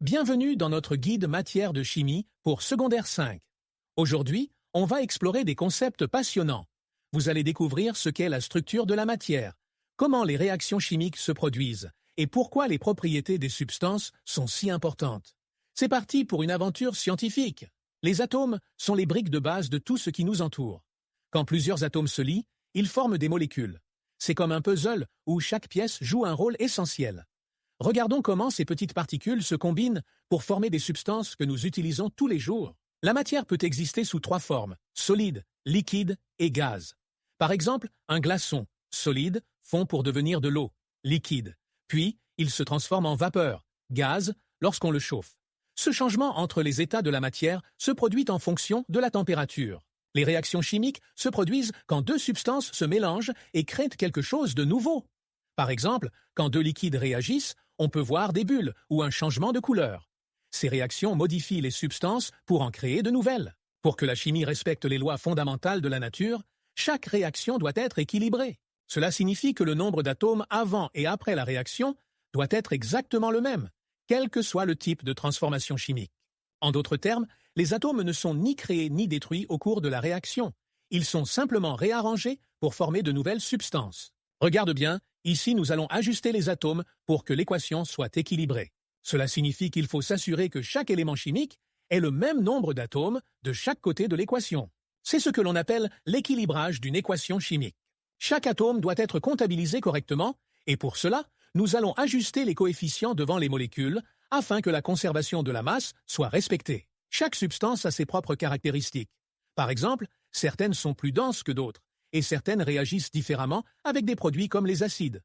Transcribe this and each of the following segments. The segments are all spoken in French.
Bienvenue dans notre guide matière de chimie pour secondaire 5. Aujourd'hui, on va explorer des concepts passionnants. Vous allez découvrir ce qu'est la structure de la matière, comment les réactions chimiques se produisent et pourquoi les propriétés des substances sont si importantes. C'est parti pour une aventure scientifique. Les atomes sont les briques de base de tout ce qui nous entoure. Quand plusieurs atomes se lient, ils forment des molécules. C'est comme un puzzle où chaque pièce joue un rôle essentiel. Regardons comment ces petites particules se combinent pour former des substances que nous utilisons tous les jours. La matière peut exister sous trois formes, solide, liquide et gaz. Par exemple, un glaçon, solide, fond pour devenir de l'eau, liquide. Puis, il se transforme en vapeur, gaz, lorsqu'on le chauffe. Ce changement entre les états de la matière se produit en fonction de la température. Les réactions chimiques se produisent quand deux substances se mélangent et créent quelque chose de nouveau. Par exemple, quand deux liquides réagissent, on peut voir des bulles ou un changement de couleur. Ces réactions modifient les substances pour en créer de nouvelles. Pour que la chimie respecte les lois fondamentales de la nature, chaque réaction doit être équilibrée. Cela signifie que le nombre d'atomes avant et après la réaction doit être exactement le même, quel que soit le type de transformation chimique. En d'autres termes, les atomes ne sont ni créés ni détruits au cours de la réaction. Ils sont simplement réarrangés pour former de nouvelles substances. Regarde bien, ici nous allons ajuster les atomes pour que l'équation soit équilibrée. Cela signifie qu'il faut s'assurer que chaque élément chimique ait le même nombre d'atomes de chaque côté de l'équation. C'est ce que l'on appelle l'équilibrage d'une équation chimique. Chaque atome doit être comptabilisé correctement et pour cela, nous allons ajuster les coefficients devant les molécules afin que la conservation de la masse soit respectée. Chaque substance a ses propres caractéristiques. Par exemple, certaines sont plus denses que d'autres et certaines réagissent différemment avec des produits comme les acides.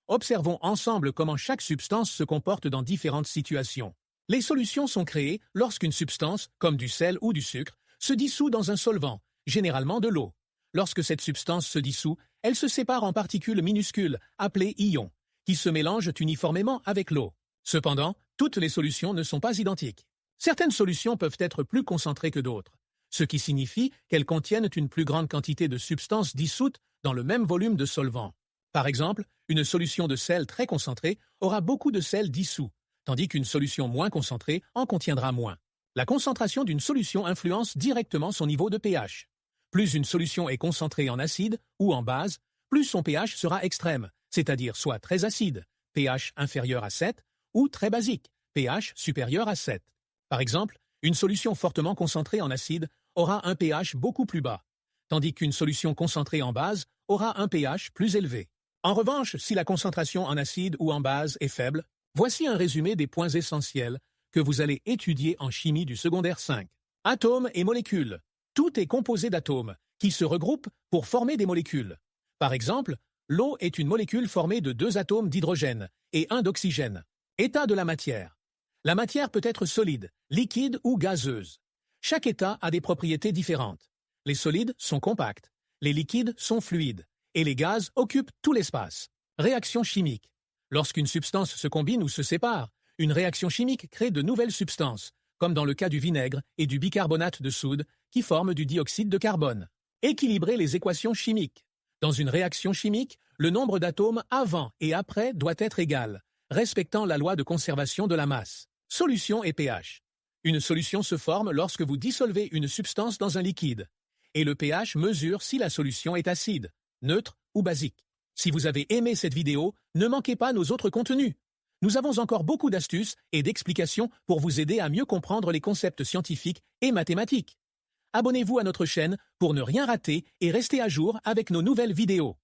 Observons ensemble comment chaque substance se comporte dans différentes situations. Les solutions sont créées lorsqu'une substance, comme du sel ou du sucre, se dissout dans un solvant, généralement de l'eau. Lorsque cette substance se dissout, elle se sépare en particules minuscules, appelées ions, qui se mélangent uniformément avec l'eau. Cependant, toutes les solutions ne sont pas identiques. Certaines solutions peuvent être plus concentrées que d'autres, ce qui signifie qu'elles contiennent une plus grande quantité de substances dissoutes dans le même volume de solvant. Par exemple, une solution de sel très concentrée aura beaucoup de sel dissous, tandis qu'une solution moins concentrée en contiendra moins. La concentration d'une solution influence directement son niveau de pH. Plus une solution est concentrée en acide ou en base, plus son pH sera extrême, c'est-à-dire soit très acide, pH inférieur à 7, ou très basique, pH supérieur à 7. Par exemple, une solution fortement concentrée en acide aura un pH beaucoup plus bas, tandis qu'une solution concentrée en base aura un pH plus élevé. En revanche, si la concentration en acide ou en base est faible, voici un résumé des points essentiels que vous allez étudier en chimie du secondaire 5. Atomes et molécules. Tout est composé d'atomes, qui se regroupent pour former des molécules. Par exemple, l'eau est une molécule formée de 2 atomes d'hydrogène et 1 d'oxygène. État de la matière. La matière peut être solide, liquide ou gazeuse. Chaque état a des propriétés différentes. Les solides sont compacts, les liquides sont fluides, et les gaz occupent tout l'espace. Réaction chimique. Lorsqu'une substance se combine ou se sépare, une réaction chimique crée de nouvelles substances, comme dans le cas du vinaigre et du bicarbonate de soude, qui forment du dioxyde de carbone. Équilibrer les équations chimiques. Dans une réaction chimique, le nombre d'atomes avant et après doit être égal, respectant la loi de conservation de la masse. Solution et pH. Une solution se forme lorsque vous dissolvez une substance dans un liquide, et le pH mesure si la solution est acide, neutre ou basique. Si vous avez aimé cette vidéo, ne manquez pas nos autres contenus. Nous avons encore beaucoup d'astuces et d'explications pour vous aider à mieux comprendre les concepts scientifiques et mathématiques. Abonnez-vous à notre chaîne pour ne rien rater et rester à jour avec nos nouvelles vidéos.